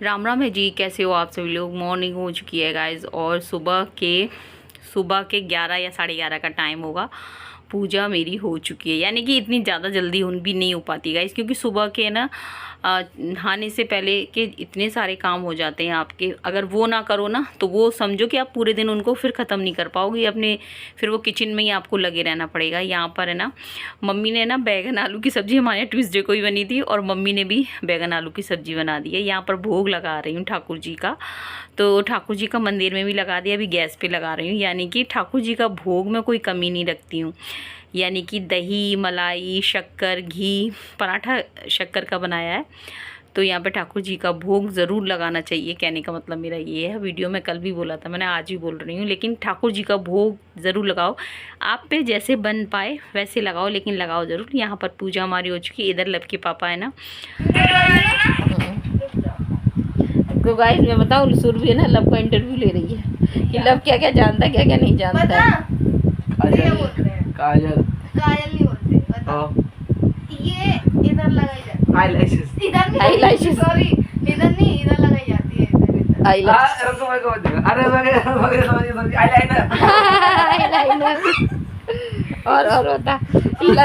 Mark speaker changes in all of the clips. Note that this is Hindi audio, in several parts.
Speaker 1: राम राम है जी। कैसे हो आप सभी लोग। मॉर्निंग हो चुकी है गाइज और सुबह के 11 या 11:30 का टाइम होगा। पूजा मेरी हो चुकी है, यानी कि इतनी ज़्यादा जल्दी भी नहीं हो पाती गाइज, क्योंकि सुबह के ना नहाने से पहले के इतने सारे काम हो जाते हैं आपके। अगर वो ना करो ना तो वो समझो कि आप पूरे दिन उनको फिर ख़त्म नहीं कर पाओगे अपने। फिर वो किचन में ही आपको लगे रहना पड़ेगा। यहाँ पर है ना मम्मी ने ना बैगन आलू की सब्ज़ी हमारे ट्यूसडे को ही बनी थी और मम्मी ने भी बैगन आलू की सब्ज़ी बना दी है। यहाँ पर भोग लगा रही हूँ ठाकुर जी का, तो ठाकुर जी का मंदिर में भी लगा दिया, अभी गैस पे लगा रही हूँ। यानी कि ठाकुर जी का भोग में कोई कमी नहीं रखती हूँ। यानी कि दही, मलाई, शक्कर, घी, पराठा शक्कर का बनाया है। तो यहाँ पे ठाकुर जी का भोग ज़रूर लगाना चाहिए, कहने का मतलब मेरा ये है। वीडियो में कल भी बोला था मैंने, आज भी बोल रही हूँ, लेकिन ठाकुर जी का भोग ज़रूर लगाओ। आप पे जैसे बन पाए वैसे लगाओ, लेकिन लगाओ ज़रूर। यहाँ पर पूजा हमारी हो चुकी है। इधर लब के पापा है ना, तो गाइस मैं बताऊँ, सुरभि है ना लब का इंटरव्यू ले रही है कि लब क्या क्या जानता है, क्या क्या नहीं जानता है।
Speaker 2: काजल
Speaker 3: काजल नहीं बोलते, बताओ। ये इधर लगाई जाती है।
Speaker 2: आईलैशेस
Speaker 3: इधर नहीं,
Speaker 1: Eyelashes।
Speaker 3: सॉरी, इधर नहीं, इधर लगाई जाती है, इधर
Speaker 1: आईलाइनर और होता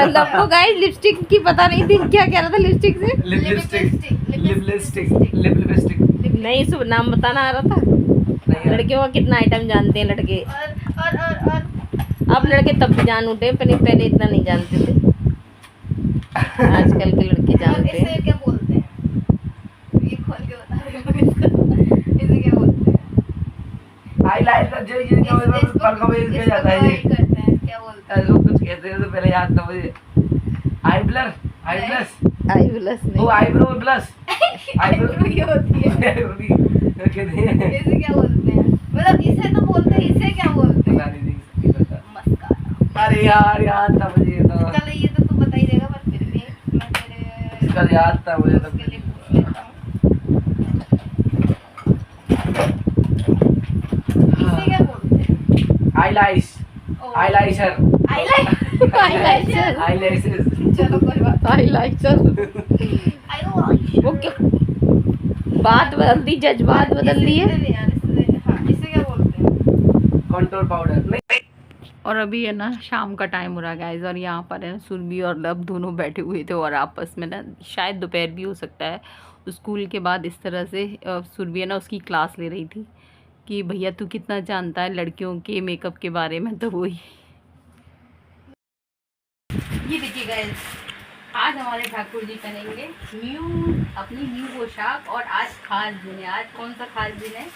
Speaker 1: लब को गाइस लिपस्टिक की पता नहीं थी, क्या कह रहा था लिपस्टिक से।
Speaker 2: लिपस्टिक
Speaker 1: नहीं सुब नाम बताना आ रहा था। लड़कियों का कितना आइटम जानते हैं लड़के।
Speaker 3: और
Speaker 1: अब लड़के तब भी जान उठे, पहले इतना नहीं जानते थे। आजकल के लड़के जानते हैं।
Speaker 3: इसे क्या बोलते हैं? ये खोल के बता रही हूँ इसको। इसे क्या बोलते हैं?
Speaker 2: आईलाइनर जो ये पलकों में इसके जाता है ये
Speaker 3: करते हैं, क्या बोलते हैं?
Speaker 2: लोग कुछ कहते हैं तो पहले याद था मुझे। आई ब्लश
Speaker 1: आई प्लस
Speaker 2: वो
Speaker 1: नहीं,
Speaker 2: आईब्रो ब्लश
Speaker 3: आईब्रो ये होती है।
Speaker 2: कहते हैं
Speaker 3: इसे क्या बोलते हैं? मतलब इसे तो बोलते हैं, इसे क्या बोलते हैं?
Speaker 2: पता नहीं पता।
Speaker 3: मस्कारा।
Speaker 2: अरे यार याद था मुझे तो,
Speaker 3: चलो ये तो तू बता ही देगा, पर फिर भी मैं तेरे
Speaker 2: इसका याद था मुझे तो।
Speaker 3: उसके लिए पूछ लेता हूँ। इसे क्या बोलते हैं?
Speaker 2: आईलाइश
Speaker 3: ओ,
Speaker 2: आईलाइशर
Speaker 3: आईलाइनर।
Speaker 2: आईलैशेस
Speaker 3: चलो कोई बात।
Speaker 1: हाइलाइटर।
Speaker 3: आईलाइनर।
Speaker 1: वो क्या बात बदल दी, जज्बात बदल दिए।
Speaker 3: हाँ, इसे क्या बोलते हैं?
Speaker 2: कंट्रोल पाउडर नहीं।
Speaker 1: और अभी है ना शाम का टाइम हो रहा है गाइज, और यहाँ पर है ना सुरभि और लब दोनों बैठे हुए थे और आपस में ना, शायद दोपहर भी हो सकता है, स्कूल के बाद इस तरह से सुरभि है ना उसकी क्लास ले रही थी कि भैया तू कितना जानता है लड़कियों के मेकअप के बारे में। तो वही ये देखिए गाइज, आज हमारे ठाकुर जी पहनेंगे अपनी न्यू पोशाक। और आज खास दिन है। आज कौन सा खास दिन है?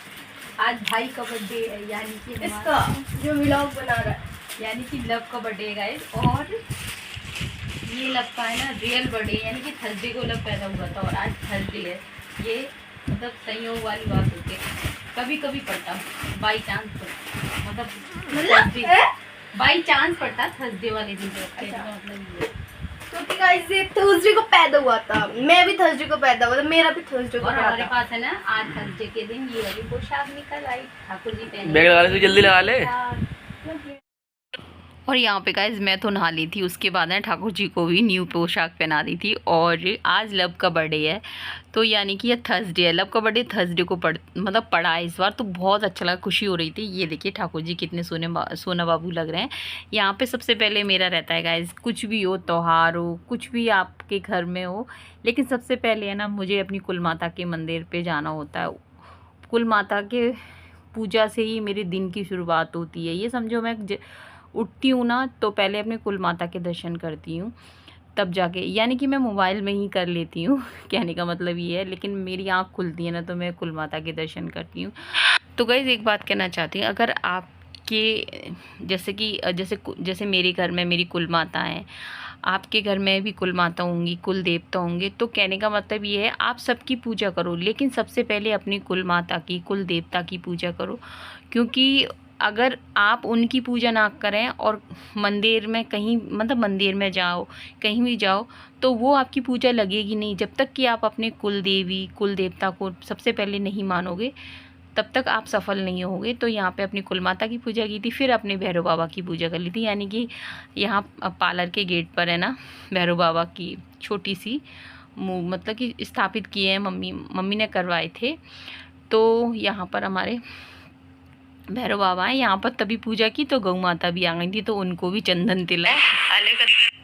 Speaker 1: आज भाई का बर्थडे है, यानी कि
Speaker 3: इसका जो व्लॉग बना रहा है,
Speaker 1: यानी कि लब का बर्थडे है गाइज। और ये लब का है ना रियल बर्थडे, यानी कि थर्सडे को लब पैदा हुआ था और आज थर्सडे है। ये मतलब संयोग वाली बात होती है, कभी कभी पड़ता बाई चांस, मतलब बाई चांस पड़ता थर्सडे वाले दिन को।
Speaker 3: अच्छा।
Speaker 1: मतलब ये
Speaker 3: क्योंकि गाइस ये थर्सडे को पैदा हुआ था, मैं भी थर्सडे को पैदा हुआ था, मेरा भी थर्सडे को
Speaker 1: और
Speaker 3: पैदा
Speaker 1: हमारे
Speaker 3: था।
Speaker 1: पास है ना आज थर्सडे के दिन ये वाली पोशाक निकल आई, ठाकुर जी पहने।
Speaker 2: बैग लगा ले तो जल्दी लगा ले।
Speaker 1: और यहाँ पे गाइज मैं तो नहा ली थी, उसके बाद ना ठाकुर जी को भी न्यू पोशाक पहना दी थी। और आज लब का बर्थडे है, तो यानी कि ये थर्सडे है। लब का बर्थडे थर्सडे को पड़ा है इस बार, तो बहुत अच्छा लगा, खुशी हो रही थी। ये देखिए ठाकुर जी कितने सोना बाबू लग रहे हैं। यहाँ पे सबसे पहले मेरा रहता है गाइज, कुछ भी हो, त्यौहार हो, कुछ भी आपके घर में हो, लेकिन सबसे पहले है ना मुझे अपनी कुल माता के मंदिर पर जाना होता है। कुल माता के पूजा से ही मेरे दिन की शुरुआत होती है। ये समझो मैं उठती हूँ ना तो पहले अपने कुल माता के दर्शन करती हूँ, तब जाके, यानी कि मैं मोबाइल में ही कर लेती हूँ कहने का मतलब ये है, लेकिन मेरी आँख खुलती है ना तो मैं कुल माता के दर्शन करती हूँ। तो गाइस एक बात कहना चाहती हूँ, अगर आपके जैसे मेरे घर में मेरी कुल माता है, आपके घर में भी कुल माता होंगी, कुल देवता होंगे, तो कहने का मतलब ये है आप सबकी पूजा करो, लेकिन सबसे पहले अपनी कुल माता की, कुल देवता की पूजा करो। क्योंकि अगर आप उनकी पूजा ना करें और मंदिर में कहीं, मतलब मंदिर में जाओ, कहीं भी जाओ, तो वो आपकी पूजा लगेगी नहीं। जब तक कि आप अपने कुल देवी, कुल देवता को सबसे पहले नहीं मानोगे, तब तक आप सफल नहीं होगे। तो यहाँ पे अपनी कुल माता की पूजा की थी, फिर अपने भैरव बाबा की पूजा कर ली थी। यानी कि यहाँ पार्लर के गेट पर है ना भैरव बाबा की छोटी सी मतलब कि स्थापित किए हैं, मम्मी ने करवाए थे। तो यहाँ पर हमारे भैरव बाबा हैं, यहाँ पर तभी पूजा की तो गौ माता भी आ गई थी, तो उनको भी चंदन तिलक।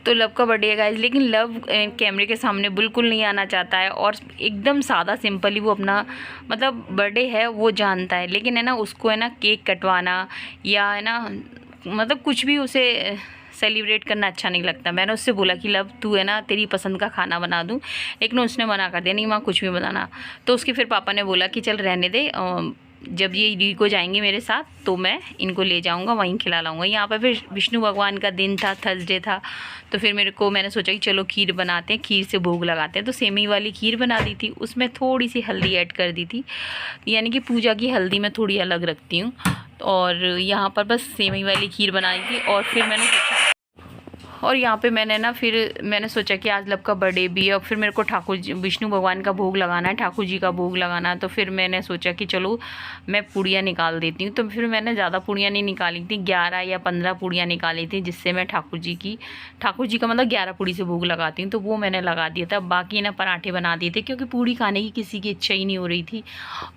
Speaker 1: तो लव का बर्थडे है गाइज, लेकिन लव कैमरे के सामने बिल्कुल नहीं आना चाहता है और एकदम सादा सिंपल ही वो अपना मतलब बर्थडे है वो जानता है, लेकिन है ना उसको है ना केक कटवाना या है ना मतलब कुछ भी उसे सेलिब्रेट करना अच्छा नहीं लगता। मैंने उससे बोला कि लव तू है ना तेरी पसंद का खाना बना दूँ, लेकिन उसने मना कर दिया, नहीं माँ कुछ भी बनाना। तो उसके फिर पापा ने बोला कि चल रहने दे, जब ये रीको जाएंगे मेरे साथ तो मैं इनको ले जाऊंगा, वहीं खिला लाऊंगा। यहाँ पर फिर विष्णु भगवान का दिन था, थर्सडे था, तो फिर मैंने सोचा कि चलो खीर बनाते हैं, खीर से भोग लगाते हैं। तो सेमी वाली खीर बना दी थी, उसमें थोड़ी सी हल्दी ऐड कर दी थी, यानी कि पूजा की हल्दी मैं थोड़ी अलग रखती हूँ। और यहाँ पर बस सेमी वाली खीर बनाई थी और फिर और यहाँ पे मैंने सोचा कि आज लव का बर्थडे भी है और फिर मेरे को विष्णु भगवान का भोग लगाना है, ठाकुर जी का भोग लगाना है। तो फिर मैंने सोचा कि चलो मैं पूड़ियाँ निकाल देती हूँ। तो फिर मैंने ज़्यादा पूड़ियाँ नहीं निकाली थी, 11 या 15 पूड़ियाँ निकाली थी, जिससे मैं ठाकुर जी का मतलब 11 पूड़ी से भोग लगाती हूँ। तो वो मैंने लगा दिया था, बाकी ना पराठे बना दिए थे क्योंकि पूड़ी खाने की किसी की इच्छा ही नहीं हो रही थी।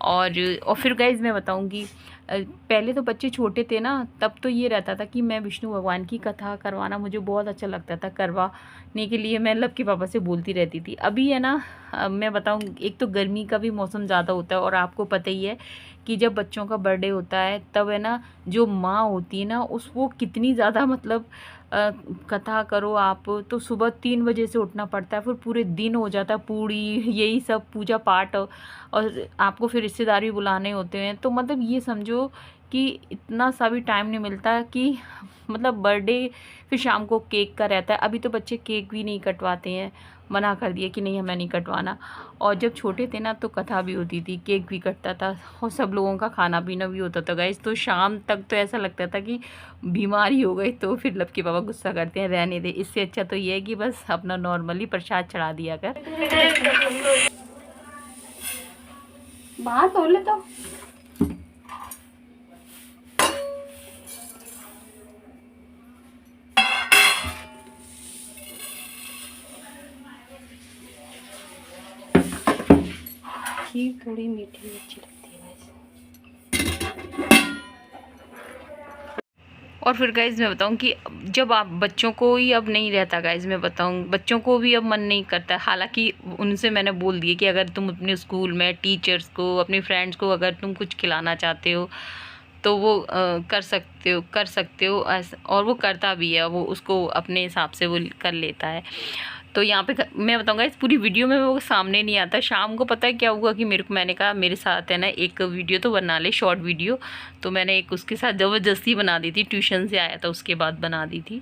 Speaker 1: और फिर गाइज़ मैं बताऊँगी, पहले तो बच्चे छोटे थे ना, तब तो ये रहता था कि मैं विष्णु भगवान की कथा करवाना मुझे बहुत अच्छा लगता था, करवाने के लिए मैं लव के पापा से बोलती रहती थी। अभी है ना मैं बताऊँ, एक तो गर्मी का भी मौसम ज़्यादा होता है और आपको पता ही है कि जब बच्चों का बर्थडे होता है तब है ना जो माँ होती है ना वो कितनी ज़्यादा मतलब कथा करो आप तो सुबह 3 बजे से उठना पड़ता है, फिर पूरे दिन हो जाता है, पूड़ी यही सब पूजा पाठ और आपको फिर रिश्तेदार भी बुलाने होते हैं। तो मतलब ये समझो कि इतना सा भी टाइम नहीं मिलता कि मतलब बर्थडे फिर शाम को केक का रहता है। अभी तो बच्चे केक भी नहीं कटवाते हैं, मना कर दिया कि नहीं हमें नहीं कटवाना। और जब छोटे थे ना तो कथा भी होती थी, केक भी कटता था और सब लोगों का खाना पीना भी होता था गाइस। तो शाम तक तो ऐसा लगता था कि बीमारी हो गई। तो फिर लव के पापा गुस्सा करते हैं, रहने दे, इससे अच्छा तो ये है कि बस अपना नॉर्मली प्रसाद चढ़ा दिया कर।
Speaker 3: बात हो ले तो
Speaker 1: खीर थोड़ी मीठी अच्छी लगती है वैसे। और फिर गाइज़ मैं बताऊं कि जब आप बच्चों को ही अब नहीं रहता गाइज़, मैं बताऊं बच्चों को भी अब मन नहीं करता। हालांकि उनसे मैंने बोल दिया कि अगर तुम अपने स्कूल में टीचर्स को, अपने फ्रेंड्स को अगर तुम कुछ खिलाना चाहते हो तो वो कर सकते हो ऐसा, और वो करता भी है, वो उसको अपने हिसाब से वो कर लेता है। तो यहाँ पे मैं बताऊँगा इस पूरी वीडियो में वो सामने नहीं आता। शाम को पता है क्या हुआ कि मैंने कहा मेरे साथ है ना एक वीडियो तो बना ले, शॉर्ट वीडियो। तो मैंने एक उसके साथ ज़बरदस्ती बना दी थी, ट्यूशन से आया था उसके बाद बना दी थी,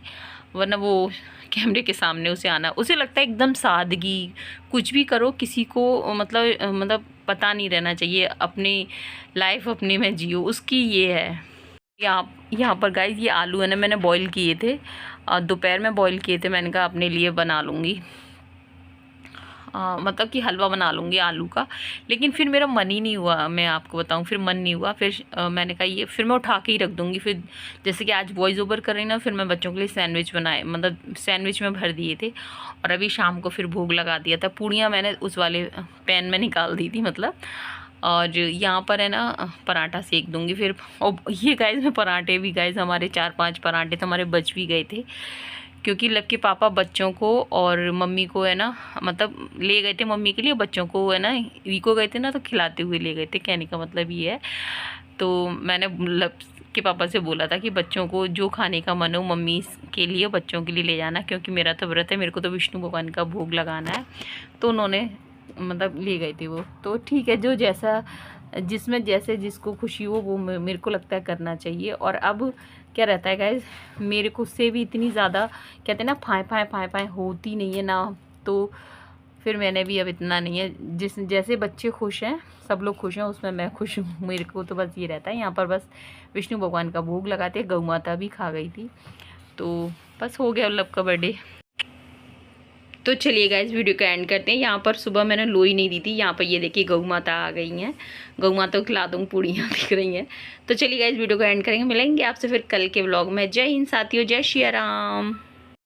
Speaker 1: वरना वो कैमरे के सामने उसे लगता है एकदम सादगी, कुछ भी करो किसी को मतलब पता नहीं रहना चाहिए, अपनी लाइफ अपने में जियो, उसकी ये है। यहाँ पर गाइस ये आलू है ना मैंने बॉईल किए थे, दोपहर में बॉईल किए थे। मैंने कहा अपने लिए बना लूँगी, मतलब कि हलवा बना लूँगी आलू का। लेकिन फिर मेरा मन ही नहीं हुआ, मैं आपको बताऊँ, फिर मन नहीं हुआ। फिर मैंने कहा ये फिर मैं उठा के ही रख दूँगी। फिर जैसे कि आज वॉइस ओवर कर रही ना, फिर मैं बच्चों के लिए सैंडविच बनाए, मतलब सैंडविच में भर दिए थे। और अभी शाम को फिर भोग लगा दिया था। पूड़ियाँ मैंने उस वाले पैन में निकाल दी थी मतलब। और यहाँ पर है ना पराठा सेक दूँगी फिर। और ये गाइस में पराठे भी गाइस हमारे 4-5 पराठे तो हमारे बच भी गए थे, क्योंकि लव के पापा बच्चों को और मम्मी को है ना मतलब ले गए थे, मम्मी के लिए, बच्चों को है ना वीको गए थे ना तो खिलाते हुए ले गए थे, कहने का मतलब ये है। तो मैंने लव के पापा से बोला था कि बच्चों को जो खाने का मन हो मम्मी के लिए बच्चों के लिए ले जाना, क्योंकि मेरा तो व्रत है, मेरे को तो विष्णु भगवान का भोग लगाना है। तो उन्होंने मतलब ले गए थे वो। तो ठीक है, जो जैसा जिसमें जैसे जिसको खुशी हो वो मेरे को लगता है करना चाहिए। और अब क्या रहता है गाइज, मेरे को से भी इतनी ज़्यादा कहते हैं ना फाएँ होती नहीं है ना, तो फिर मैंने भी अब इतना नहीं है, जैसे बच्चे खुश हैं, सब लोग खुश हैं, उसमें मैं खुश हूँ। मेरे को तो बस ये रहता है। यहाँ पर बस विष्णु भगवान का भोग लगाते, गौ माता भी खा गई थी, तो बस हो गया लव का बर्थडे। तो चलिए गाइस वीडियो का एंड करते हैं। यहाँ पर सुबह मैंने लोई नहीं दी थी, यहाँ पर ये देखिए गौ माता आ गई हैं, गौ माता को खिला दूँ, पूड़ियाँ दिख रही हैं। तो चलिए गाइस वीडियो का एंड करेंगे, मिलेंगे आपसे फिर कल के व्लॉग में। जय हिंद साथियों, जय श्री राम।